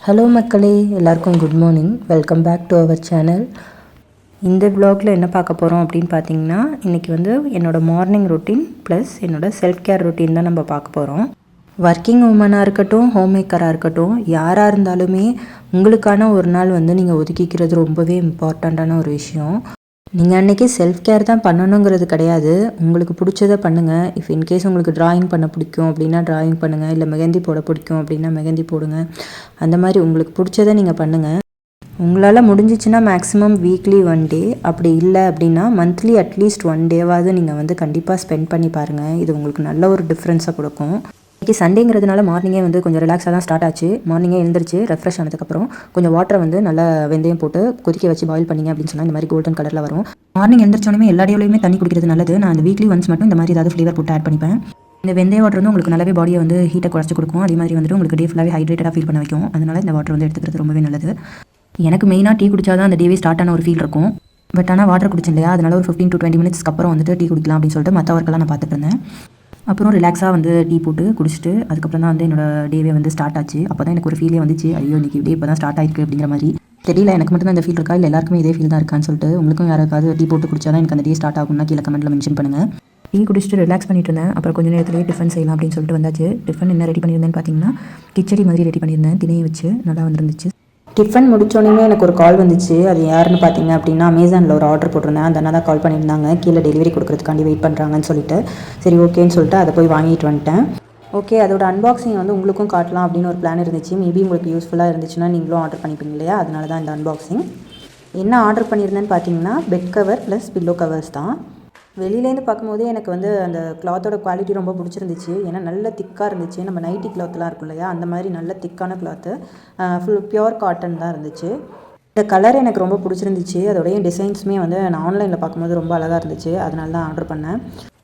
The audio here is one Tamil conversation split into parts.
ஹலோ மக்களே, எல்லாருக்கும் good morning. Welcome back to our channel. இந்த விலாகில் என்ன பார்க்க போகிறோம் அப்படின்னு பார்த்தீங்கன்னா, இன்றைக்கி என்னோடய மார்னிங் ரொட்டீன் ப்ளஸ் என்னோடய செல்ஃப் கேர் ரொட்டீன் தான் நம்ம பார்க்க போகிறோம். ஒர்க்கிங் உமனாக இருக்கட்டும், ஹோம் மேக்கராக இருக்கட்டும், யாராக இருந்தாலுமே உங்களுக்கான ஒரு நாள் நீங்கள் ஒதுக்கிக்கிறது ரொம்பவே இம்பார்ட்டண்ட்டான ஒரு விஷயம். நீங்கள் அன்றைக்கி செல்ஃப் கேர் தான் பண்ணணுங்கிறது கிடையாது. உங்களுக்கு பிடிச்சதை பண்ணுங்கள். இஃப் இன்கேஸ் உங்களுக்கு ட்ராயிங் பண்ண பிடிக்கும் அப்படின்னா ட்ராயிங் பண்ணுங்கள், இல்லை மெஹந்தி போட பிடிக்கும் அப்படின்னா மெஹந்தி போடுங்க. அந்த மாதிரி உங்களுக்கு பிடிச்சதை நீங்கள் பண்ணுங்கள். உங்களால் முடிஞ்சிச்சுன்னா மேக்ஸிமம் வீக்லி 1 டே, அப்படி இல்லை அப்படின்னா மந்த்லி அட்லீஸ்ட் 1 டேவாவது நீங்கள் கண்டிப்பாக ஸ்பெண்ட் பண்ணி பாருங்கள். இது உங்களுக்கு நல்ல ஒரு டிஃப்ரென்ஸை கொடுக்கும். இன்றைக்கி சண்டேங்கிறதுனால மார்னிங்கே கொஞ்சம் ரிலாக்ஸாக தான் ஸ்டார்ட் ஆச்சு. மார்னிங்கே எழுந்திரிச்சு ரெஃப்ரெஷ் ஆனதுக்கப்புறம் கொஞ்சம் வாட்டரை நல்லா வெந்தயம் போட்டு கொதிக்க வச்சு பாயில் பண்ணிங்க அப்படின்னு சொன்னால் இந்த மாதிரி கோல்டன் கலரில் வரும். மார்னிங் எழுந்திரிச்சோன்னே எல்லா டேலையுமே தண்ணி குடிக்கிறது நல்லது. நான் அந்த வீக்லி ஒன்ஸ் மட்டும் இந்த மாதிரி ஏதாவது ஃப்ளேவர் போட்டு ஆட் பண்ணிப்பேன். இந்த வெந்தய வாட்டர் உங்களுக்கு நல்லாவே பாடியை ஹீட்டை குறைச்சி கொடுக்கும். அதே மாதிரி உங்களுக்கு டே ஃபுல்லாகவே ஹைட்ரேட்டடாக ஃபீல் பண்ண வைக்கும். அதனால் இந்த வாட்டர் எடுத்துக்கிறது ரொம்பவே நல்லது. எனக்கு மெயினாக டீ குடிச்சா தான் அந்த டேவே ஸ்டார்ட் ஆன ஒரு ஃபீல் இருக்கும். பட் ஆனால் வாட்டர் குடிச்சேன் இல்லையா, அதனால ஒரு 15 to 20 மினிட்ஸ்க்கு அப்புறம் டீ குடிக்கலாம் அப்படின்னு சொல்லிட்டு மற்ற ஒர்க்கெல்லாம் நான் பார்த்துட்டு இருந்தேன். அப்புறம் ரிலாக்ஸாக டீ போட்டு குடிச்சிட்டு அதுக்கப்புறம் தான் என்னோடய டேவே ஸ்டார்ட் ஆச்சு. அப்போ தான் எனக்கு ஒரு ஃபீலே வந்துச்சு, ஐயோ இன்றைக்கி டே இப்போ தான் ஸ்டார்ட் ஆயிருக்கு அப்படிங்கிற மாதிரி. தெரியல எனக்கு மட்டும் தான் இந்த ஃபீல் இருக்கா இல்லை எல்லாருக்குமே இதே ஃபீல் தான் இருக்கான்னு சொல்லிட்டு. உங்களுக்கும் யாராவது டீ போட்டு குடிச்சா தான் எனக்கு அந்த டே ஸ்டார்ட் ஆகும்னா கீழே கமெண்ட்டில் மென்ஷன் பண்ணுங்கள். டீ குடிச்சிட்டு ரிலாக்ஸ் பண்ணிட்டு இருந்தேன். அப்புறம் கொஞ்சம் நேரத்துலேயே டிஃபன் செய்யலாம் அப்படின்னு சொல்லிட்டு வந்தாச்சு. டிஃபன் என்ன ரெடி பண்ணியிருந்தேன்னு பார்த்தீங்கன்னா, கிச்சடி மாதிரி ரெடி பண்ணியிருந்தேன். திணையை வச்சு நல்லா வந்துருந்துச்சு. டிஃபன் முடிச்சோடனே எனக்கு ஒரு கால் வந்துச்சு. அது யாருன்னு பார்த்தீங்க அப்படின்னா, அமேசானில் ஒரு ஆர்டர் போட்டிருந்தேன். அந்த அண்ணா தான் கால் பண்ணியிருந்தாங்க. கீழே டெலிவரி கொடுக்குறதுக்காண்டி வெயிட் பண்ணுறாங்கன்னு சொல்லிட்டு. சரி ஓகேன்னு சொல்லிட்டு அதை போய் வாங்கிட்டு வந்துட்டேன். ஓகே, அதோட அன்பாக்சிங் உங்களுக்கும் காட்டலாம் அப்படின்னு ஒரு பிளான் இருந்துச்சு. மேபி உங்களுக்கு யூஸ்ஃபுல்லாக இருந்துச்சுன்னா நீங்களும் ஆர்டர் பண்ணிப்பீங்க இல்லையா, அதனால தான் இந்த அன்பாக்சிங். என்ன ஆர்டர் பண்ணியிருந்தேன்னு பார்த்தீங்கன்னா, bed cover plus pillow covers தான். வெளியிலேருந்து பார்க்கும்போதே எனக்கு அந்த கிளாத்தோட குவாலிட்டி ரொம்ப பிடிச்சிருந்துச்சு. ஏன்னா நல்ல திக்காக இருந்துச்சு. நம்ம நைட்டி கிளாத்லாம் இருக்கும் இல்லையா, அந்த மாதிரி நல்ல திக்கான கிளாத்து, ஃபுல் பியோர் காட்டன் தான் இருந்துச்சு. இந்த கலர் எனக்கு ரொம்ப பிடிச்சிருந்துச்சு. அதோடைய டிசைன்ஸுமே நான் ஆன்லைனில் பார்க்கும்போது ரொம்ப அழகாக இருந்துச்சு. அதனால தான் ஆர்டர் பண்ணேன்.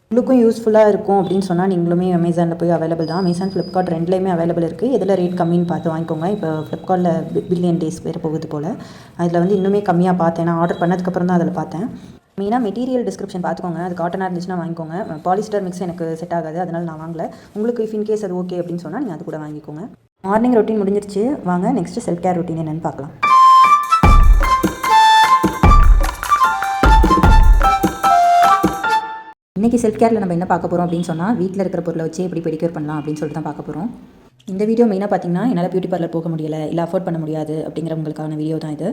உங்களுக்கும் யூஸ்ஃபுல்லாக இருக்கும் அப்படின்னு சொன்னால் நீங்களுமே அமேசானில் போய் அவைலபிள் தான். அமேசான், ஃப்ளிப்கார்ட் ரெண்டுலேயுமே அவைலபிள் இருக்குது. எதில் ரேட் கம்மின்னு பார்த்து வாங்கிக்கோங்க. இப்போ ஃப்ளிப்கார்ட்டில் பில்லியன் டேஸ் வேறு போகுது போல். அதில் இன்னுமே கம்மியாக பார்த்தேன். நான் ஆர்டர் பண்ணதுக்கப்புறம் தான் அதில் பார்த்தேன். மெயினாக மெட்டீரியல் டிஸ்கிரிப்ஷன் பார்த்துக்கோங்க. அது காட்டனாக இருந்துச்சுன்னா வாங்கிக்கோங்க. பாலிஸ்டர் மிக்ஸ் எனக்கு செட் ஆகாது, அதனால் நான் வாங்கலை. உங்களுக்கு இஃப் இன்கேஸ் அது ஓகே அப்படின்னு சொன்னால் நீங்கள் அது கூட வாங்கிக்கோங்க. மார்னிங் ரொட்டீன் முடிஞ்சிருச்சு. வாங்க நெக்ஸ்ட்டு செல்ஃப் கேர் ரொட்டீன் என்னென்னு பார்க்கலாம். இன்றைக்கி செல்ஃப் கேரில் நம்ம என்ன பார்க்க போகிறோம் அப்படின்னு சொன்னால், வீட்டில் இருக்கிற பொருளை வச்சு எப்படி பெடிக்யூர் பண்ணலாம் அப்படின்னு சொல்லிட்டு தான் பார்க்க போகிறோம். இந்த வீடியோ மெயினாக பார்த்தீங்கன்னா, என்னால் பியூட்டி பார்லர் போக முடியலை, இல்லை அஃபோர்ட் பண்ண முடியாது அப்படிங்கிறவங்களுக்கான வீடியோ தான் இது.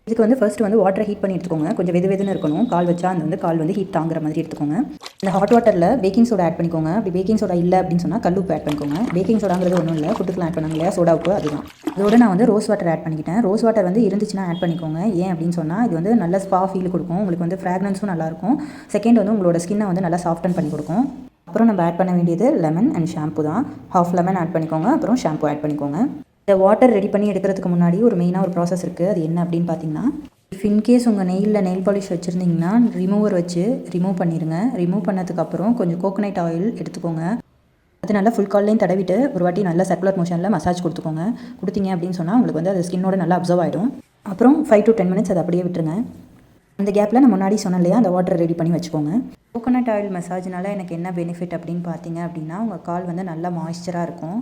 இதுக்கு ஃபர்ஸ்ட் வாட்டரை ஹீட் பண்ணி எடுத்துக்கோங்க. கொஞ்சம் வெதுன்னு இருக்கணும். கால் வச்சா அந்த கால் ஹீட் தாங்குற மாதிரி எடுத்துக்கோங்க. இந்த ஹாட் வாட்டரில் பேக்கிங் சோடா ஆட் பண்ணிக்கோங்க. அப்படி பேக்கிங் சோடா இல்லை அப்படின்னு சொன்னால் கல்லுப்பு ஆட் பண்ணிக்கோங்க. பேக்கிங் சோடாங்கிறது ஒன்றும் இல்லை, ஃபுட்டுக்குலாம் ஆட் பண்ணாங்க இல்லையா, சோடா உப்பு, அதுதான். அதோட நான் ரோஸ் வாட்டர் ஆட் பண்ணிக்கிட்டேன். ரோஸ் வாட்டர் இருந்துச்சுன்னா ஆட் பண்ணிக்கோங்க. ஏன் அப்படின்னு சொன்னால் இது நல்ல ஸ்பா ஃபீல் கொடுக்கும். உங்களுக்கு ஃப்ராக்ரன்ஸும் நல்லாயிருக்கும். செகண்ட் உங்களோட ஸ்கின்னை நல்லா சாஃப்டன் பண்ணி கொடுக்கும். அப்புறம் நம்ம ஆட் பண்ண வேண்டியது லெமன் அண்ட் ஷாம்பு தான். ஹாஃப் லெமன் ஆட் பண்ணிக்கோங்க. அப்புறம் ஷாம்பு ஆட் பண்ணிக்கோங்க. இந்த வாட்டர் ரெடி பண்ணி எடுக்கிறதுக்கு முன்னாடி ஒரு மெயினாக ஒரு ப்ராசஸ் இருக்குது. அது என்ன அப்படின்னு பார்த்தீங்கன்னா, இஃப் இன்கேஸ் உங்கள் நெயில் பாலிஷ் வச்சுருந்தீங்கன்னா ரிமூவர் வச்சு ரிமூவ் பண்ணிடுங்க. ரிமூவ் பண்ணதுக்கப்புறம் கொஞ்சம் கோகோனட் ஆயில் எடுத்துக்கோங்க. அது நல்லா ஃபுல் கால்லையும் தடவிட்டு ஒரு வாட்டி நல்லா சர்க்குலர் மோஷனில் மசாஜ் கொடுத்துக்கோங்க. கொடுத்தீங்க அப்படின்னு சொன்னால் உங்களுக்கு அது ஸ்கின்னோட நல்லா அப்சர்வ் ஆகிடும். அப்புறம் 5 to 10 மினிட்ஸ் அதை அப்படியே விட்டுருங்க. அந்த கேப்பில் நான் முன்னாடி சொன்னேன் இல்லையா, அந்த வாட்டர் ரெடி பண்ணி வச்சுக்கோங்க. கோகோனட் ஆயில் மசாஜ்னால எனக்கு என்ன பெனிஃபிட் அப்படின்னு பார்த்தீங்க அப்படின்னா, உங்கள் கால் நல்லா மாய்ஸ்சராக இருக்கும்.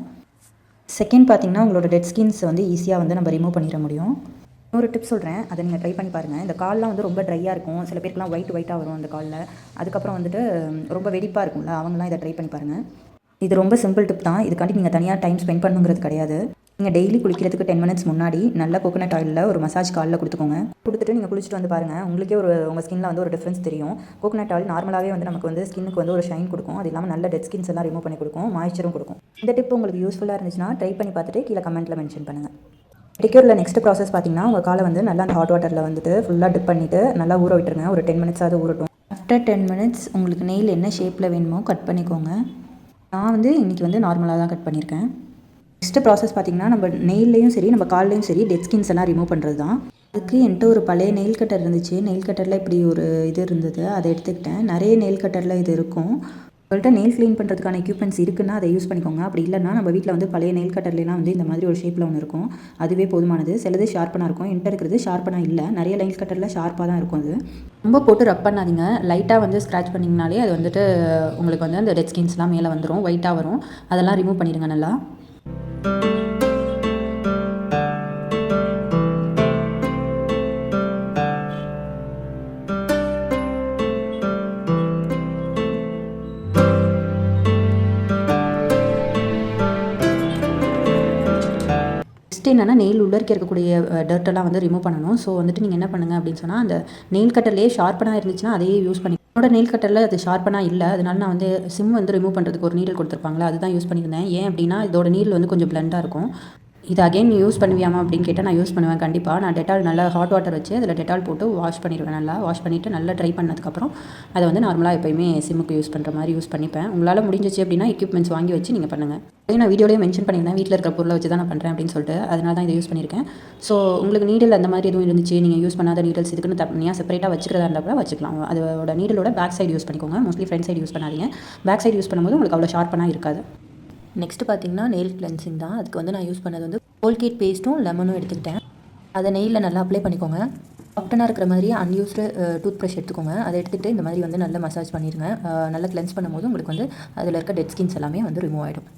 செகண்ட் பார்த்தீங்கன்னா, உங்களோட டெட் ஸ்கின்ஸ் ஈஸியாக நம்ம ரிமூவ் பண்ணிட முடியும். ஒரு டிப் சொல்கிறேன், அதை நீங்கள் ட்ரை பண்ணி பாருங்கள். இந்த கால்லாம் ரொம்ப ட்ரையாக இருக்கும். சில பேருக்குலாம் ஒயிட்டாக வரும் அந்த காலில். அதுக்கப்புறம் ரொம்ப வெடிப்பாக இருக்கும்ல, அவங்களாம் இதை ட்ரை பண்ணி பாருங்கள். இது ரொம்ப சிம்பிள் டிப் தான். இதுக்காண்டி நீங்கள் தனியாக டைம் ஸ்பெண்ட் பண்ணுங்கிறது கிடையாது. நீங்கள் டெய்லி குளிக்கிறதுக்கு 10 மினிட்ஸ் முன்னாடி நல்ல கோகோனட் ஆயிலில் ஒரு மசாஜ் காலில் கொடுத்துக்கோங்க. கொடுத்துட்டு நீங்கள் குளிச்சுட்டு பாருங்கள். உங்களுக்கே உங்கள் ஸ்கின்னில் ஒரு டிஃப்ரென்ஸ் தெரியும். கோகோனட் ஆயில் நார்மலாகவே நமக்கு ஸ்கின்னுக்கு ஒரு ஷைன் கொடுக்கும். அது இல்லாமல் நல்ல டெட் ஸ்கின்ஸ் எல்லாம் ரிமூவ் பண்ணி கொடுக்கும், மாய்ச்சரும் கொடுக்கும். இந்த டிப் உங்களுக்கு யூஸ்ஃபுல்லாக இருந்துச்சுன்னா ட்ரை பண்ணி பார்த்துட்டு கீழே கமெண்ட்டில் மென்ஷன் பண்ணுங்கள். பெடிக்யூரில் நெக்ஸ்ட் ப்ராசஸ் பார்த்தீங்கன்னா, உங்கள் காலை நல்லா அந்த ஹாட் வாட்டரில் ஃபுல்லாக டிப் பண்ணிவிட்டு நல்லா ஊற விட்டுருங்க. ஒரு 10 மினிட்ஸாவது ஊறட்டும். ஆஃப்டர் 10 மினிட்ஸ் உங்களுக்கு நெயில் என்ன ஷேப்பில் வேணுமோ கட் பண்ணிக்கோங்க. நான் இன்றைக்கி நார்மலாக தான் கட் பண்ணியிருக்கேன். நெக்ஸ்ட்டு ப்ராசஸ் பார்த்திங்கன்னா, நம்ம நெயிலையும் சரி நம்ம கால்லையும் சரி டெட் ஸ்கின்ஸ் எல்லாம் ரிமூவ் பண்ணுறது தான். அதுக்கு என்கிட்ட ஒரு பழைய நெயில் கட்டர் இருந்துச்சு. நெயில் கட்டரில் இப்படி ஒரு இது இருந்தது, அதை எடுத்துக்கிட்டேன். நிறைய நெயில் கட்டரில் இது இருக்கும். உங்கள்கிட்ட நெயில் க்ளீன் பண்ணுறதுக்கான எக்யூப்மெண்ட்ஸ் இருக்குன்னா அதை யூஸ் பண்ணிக்கோங்க. அப்படி இல்லைன்னா நம்ம வீட்டில் பழைய நெயில் கட்டர்லாம் இந்த மாதிரி ஒரு ஷேப்பில் ஒன்று இருக்கும். அதுவே போதுமானது. சிலது ஷார்ப்பனாக இருக்கும். என்கிட்ட இருக்கிறது ஷார்ப்பனாக இல்லை. நிறைய நெயில் கட்டரில் ஷார்ப்பாக தான் இருக்கும். அது ரொம்ப போட்டு ரப் பண்ணாதீங்க. லைட்டாக ஸ்க்ராட்ச் பண்ணிங்கனாலே அது உங்களுக்கு அந்த டெட் ஸ்கின்ஸ்லாம் மேலே வந்துடும், ஒயிட்டாக வரும். அதெல்லாம் ரிமூவ் பண்ணிடுங்க நல்லா. நெக்ஸ்ட் என்னென்னா நெயில் உள்ளே இருக்கக்கூடிய டர்ட்டெல்லாம் வந்து ரிமூவ் பண்ணணும். ஸோ வந்துட்டு நீங்கள் என்ன பண்ணுங்கள் அப்படின்னு சொன்னால், அந்த நெயில் கட்டர்லேயே ஷார்ப்பனாக இருந்துச்சுன்னா அதையே யூஸ் பண்ணி என்னோட நெயில் கட்டரில் அது ஷார்ப்பனாக இல்லை, அதனால நான் வந்து சிம் வந்து ரிமூவ் பண்ணுறதுக்கு ஒரு நீடில் கொடுத்துருப்பாங்களா அதுதான் யூஸ் பண்ணியிருந்தேன். ஏன் அப்படின்னா இதோட நீடில் வந்து கொஞ்சம் பிளண்டாக இருக்கும். இது அகைன் யூஸ் பண்ணுவியாமா அப்படின்னு கேட்டால் நான் யூஸ் பண்ணுவேன் கண்டிப்பாக. நான் டெட்டால் நல்லா ஹாட் வாட்டர் வச்சு அதில் டெட்டால் போட்டு வாஷ் பண்ணிடுவேன். நல்லா வாஷ் பண்ணிவிட்டு நல்லா ட்ரை பண்ணதுக்கப்புறம் அதை வந்து நார்மலாக எப்போயுமே சிம்முக்கு யூஸ் பண்ணுற மாதிரி யூஸ் பண்ணிப்பேன். உங்களால் முடிஞ்சிச்சு அப்படின்னா எக்யூப்மெண்ட்ஸ் வாங்கி வச்சு நீங்கள் பண்ணுங்கள். அதே நான் வீடியோலேயே மென்ஷன் பண்ணியிருந்தேன் வீட்டில் இருக்கிற பொருளை வச்சு தான் நான் பண்ணுறேன் அப்படின்னு சொல்லிட்டு, அதனால தான் இதை யூஸ் பண்ணியிருக்கேன். ஸோ உங்களுக்கு நீடில் அந்த மாதிரி எதுவும் இருந்துச்சு, நீங்கள் யூஸ் பண்ணாத நீடல்ஸ் இதுக்குன்னு தனியாக செப்பரேட்டாக வச்சுக்கிறதா இருந்தால் கூட வச்சுக்கலாம். அதோட நீடலோட பேக் சைடு யூஸ் பண்ணிக்கோங்க. மோஸ்ட்லி ஃப்ரண்ட் சைடு யூஸ் பண்ணாதீங்க. பேக் சைடு யூஸ் பண்ணும்போது உங்களுக்கு அவ்வளோ ஷார்ப்பனாக இருக்காது. நெக்ஸ்ட்டு பார்த்தீங்கன்னா நெயில் கிளென்சிங் தான். அதுக்கு வந்து நான் யூஸ் பண்ணது வந்து கோல்கேட் பேஸ்ட்டும் லெமனும் எடுத்துக்கிட்டேன். அதை நெயிலில் நல்லா அப்ளை பண்ணிக்கோங்க. சாஃப்டனாக இருக்கிற மாதிரி அன்யூஸ்டு டூத் ப்ரஷ் எடுத்துக்கோங்க. அதை எடுத்துகிட்டு இந்த மாதிரி வந்து நல்லா மசாஜ் பண்ணிடுங்க. நல்லா கிளென்ஸ் பண்ணும்போது உங்களுக்கு வந்து அதில் இருக்க டெட் ஸ்கின்ஸ் எல்லாமே வந்து ரிமூவ் ஆகிடும்.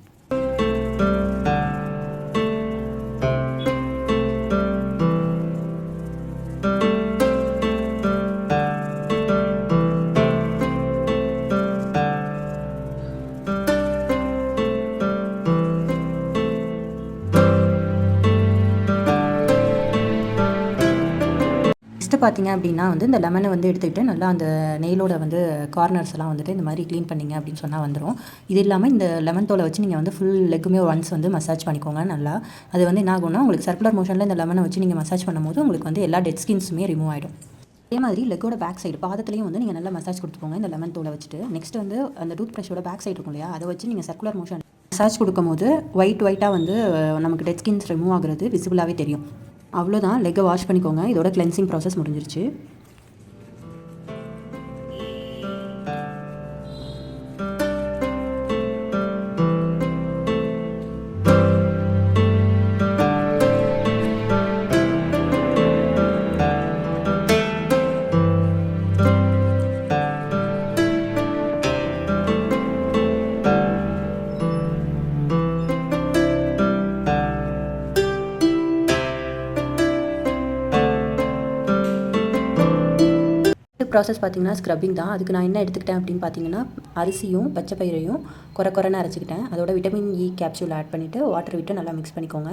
நெக்ஸ்ட்டு பார்த்தீங்க அப்படின்னா வந்து இந்த லெமனை வந்து எடுத்துக்கிட்டு நல்லா அந்த நெயிலோட வந்து கார்னர்ஸ் எல்லாம் வந்துட்டு இந்த மாதிரி க்ளீன் பண்ணிங்க அப்படின்னு சொன்னால் வந்துடும். இது இல்லாமல் இந்த லெமன் தோலை வச்சு நீங்கள் வந்து ஃபுல் லெக்குமே ஒன்ஸ் வந்து மசாஜ் பண்ணிக்கோங்க நல்லா. அது வந்து என்ன ஆகும்னா உங்களுக்கு சர்க்குலர் மோஷனில் இந்த லெமனை வச்சு நீங்கள் மசாஜ் பண்ணும்போது உங்களுக்கு வந்து எல்லா டெட் ஸ்கின்ஸுமே ரிமூவ் ஆகிடும். அதே மாதிரி லெக்கோட பேக் சைடு பாதத்துலேயும் வந்து நீங்கள் நல்லா மசாஜ் கொடுத்துக்கோங்க இந்த லெமன் தோலை வச்சுட்டு. நெக்ஸ்ட் வந்து அந்த டூத் ப்ரஷோட பேக் சைடு இருக்கும் இல்லையா, அதை வச்சு நீங்கள் சர்க்குலர் மோஷன் மசாஜ் கொடுக்கும்போது ஒயிட்டாக வந்து நமக்கு டெட் ஸ்கின்ஸ் ரிமூவ் ஆகுறது விசிபிளாகவே தெரியும். அவ்வளோதான், லெக்கை வாஷ் பண்ணிக்கோங்க. இதோட கிளென்சிங் ப்ராசஸ் முடிஞ்சிருச்சு. ப்ராசஸ் பார்த்தீங்கன்னா ஸ்க்ரப்பிங் தான். அதுக்கு நான் என்ன எடுத்துக்கிட்டேன் அப்படின்னு பார்த்தீங்கன்னா அரிசியும் பச்சை பயிரையும் குறைன்னு அரைச்சிக்கிட்டேன். அதோட விட்டமின் இ கேப்சூல் ஆட் பண்ணிவிட்டு வாட்டர் விட்டு நல்லா மிக்ஸ் பண்ணிக்கோங்க.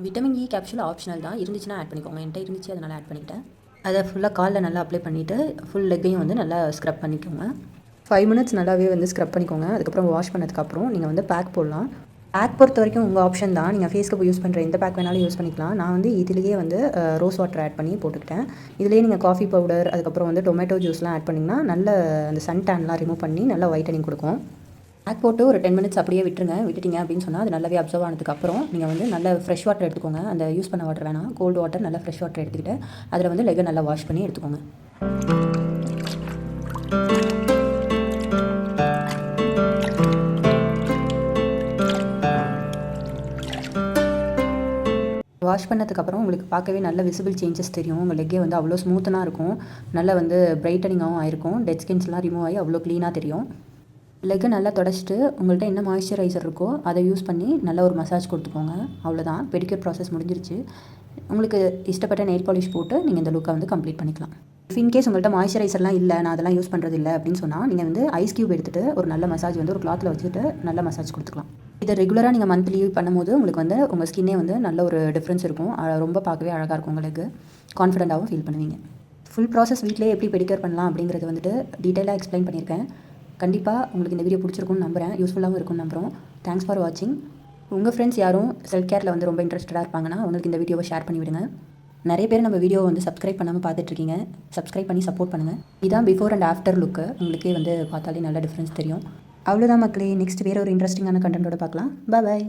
விட்டமின் இ கேப்சூல் ஆப்ஷனல் தான், இருந்துச்சுன்னா ஆட் பண்ணிக்கோங்க. என்கிட்ட இருந்துச்சு அதனால் ஆட் பண்ணிக்கிட்டேன். அதை ஃபுல்லாக காலில் நல்லா அப்ளை பண்ணிவிட்டு ஃபுல் லெக்கையும் வந்து நல்லா ஸ்க்ரப் பண்ணிக்கோங்க. 5 மினிட்ஸ் நல்லாவே வந்து ஸ்க்ரப் பண்ணிக்கோங்க. அதுக்கப்புறம் வாஷ் பண்ணதுக்கப்புறம் நீங்கள் வந்து பேக் போடலாம். பேக் பொறுத்த வரைக்கும் உங்கள் ஆப்ஷன் தான். நீங்கள் ஃபேஸ்க்கு யூஸ் பண்ணுற எந்த பேக் வேணாலும் யூஸ் பண்ணிக்கலாம். நான் வந்து இதுலேயே வந்து ரோஸ் வாட்டர் ஆட் பண்ணி போட்டுக்கிட்டேன். இதுலேயே நீங்கள் காஃபி பவுடர் அதுக்கப்புறம் வந்து டொமேட்டோ ஜூஸ்லாம் ஆட் பண்ணிங்கன்னா நல்ல அந்த சன் டேன்லாம் ரிமூவ் பண்ணி நல்லா ஒயிட்டனிங் கொடுக்கும். பேக் போட்டு ஒரு 10 மினிட்ஸ் அப்படியே விட்டுட்டீங்க அப்படின்னு சொன்னால் அது நல்லாவே அப்சர்வ் ஆனதுக்கப்புறம் நீங்கள் வந்து நல்ல ஃப்ரெஷ் வாட்டர் எடுத்துக்கோங்க. அந்த யூஸ் பண்ண வாட்டர் வேணாம், கோல்டு வாட்டர் நல்லா ஃப்ரெஷ் வாட்டர் எடுத்துக்கிட்டு அதில் வந்து லெக்கை நல்லா வாஷ் பண்ணி எடுத்துக்கோங்க. வாஷ் பண்ணதுக்கப்புறம் உங்களுக்கு பார்க்கவே நல்ல விசிபிள் சேஞ்சஸ் தெரியும். உங்கள் லெக்கே வந்து அவ்வளோ ஸ்மூத்தனாக இருக்கும். நல்லா வந்து பிரைட்டனிங்காகவும் ஆயிருக்கும். டெட் ஸ்கின்ஸ்லாம் ரிமூவ் ஆகி அவ்வளோ க்ளீனாக தெரியும். லெக்கை நல்லா தொடச்சிட்டு உங்கள்கிட்ட என்ன மாய்ஸ்சரைசர் இருக்கோ அதை யூஸ் பண்ணி நல்லா ஒரு மசாஜ் கொடுத்துக்கோங்க. அவ்வளோதான், பெடிக்யூர் ப்ராசஸ் முடிஞ்சிருச்சு. உங்களுக்கு இஷ்டப்பட்ட நெயில் பாலிஷ் போட்டு நீங்கள் இந்த லுக்கை வந்து கம்ப்ளீட் பண்ணிக்கலாம். இன்கேஸ் உங்கள்கிட்ட மாய்ஸ்சரைசர்லாம் இல்லை, நான் அதெல்லாம் யூஸ் பண்ணுறது இல்லை அப்படின்னு சொன்னால் நீங்கள் வந்து ஐஸ் க்யூப் எடுத்துகிட்டு ஒரு நல்ல மசாஜ் வந்து ஒரு கிளாத்தில் வச்சுட்டு நல்ல மசாஜ் கொடுத்துக்கலாம். இதை ரெகுலராக நீங்கள் மந்த்லி பண்ணும்போது உங்களுக்கு வந்து உங்கள் ஸ்கின்னே வந்து நல்ல ஒரு டிஃப்ரென்ஸ் இருக்கும். ரொம்ப பார்க்கவே அழகாக இருக்கும். உங்களுக்கு கான்ஃபிடென்ட்டாகவும் ஃபீல் பண்ணுவீங்க. ஃபுல் ப்ராசஸ் வீட்டிலே எப்படி பெடிக்யூர் பண்ணலாம் அப்படிங்கிறது வந்துட்டு டீட்டெயிலாக எக்ஸ்பிளைன் பண்ணியிருக்கேன். கண்டிப்பாக உங்களுக்கு இந்த வீடியோ பிடிச்சிருக்கும்னு நம்புகிறேன். யூஸ்ஃபுல்லாகவும் இருக்கும்னு நம்புகிறோம். தேங்க்ஸ் ஃபார் வாட்சிங். உங்கள் ஃப்ரெண்ட்ஸ் யாரும் செல்ஃப் கேரில் வந்து ரொம்ப இன்ட்ரெஸ்டடாக இருப்பாங்கன்னா அவங்களுக்கு இந்த வீடியோவை ஷேர் பண்ணிவிடுங்க. நிறைய பேர் நம்ம வீடியோ வந்து சப்ஸ்கிரைப் பண்ணாமல் பார்த்துட்ருக்கீங்க. சப்ஸ்கிரைப் பண்ணி சப்போர்ட் பண்ணுங்கள். இதான் பிஃபோர் அண்ட் ஆஃப்டர் லுக்கு. உங்களுக்கே வந்து பார்த்தாலே நல்ல டிஃப்ரென்ஸ் தெரியும். அவ்வளோதான் மக்களே. நெக்ஸ்ட் வேறு ஒரு இன்ட்ரெஸ்டிங்கான கண்டென்ட்டோட பார்க்கலாம். பாய்.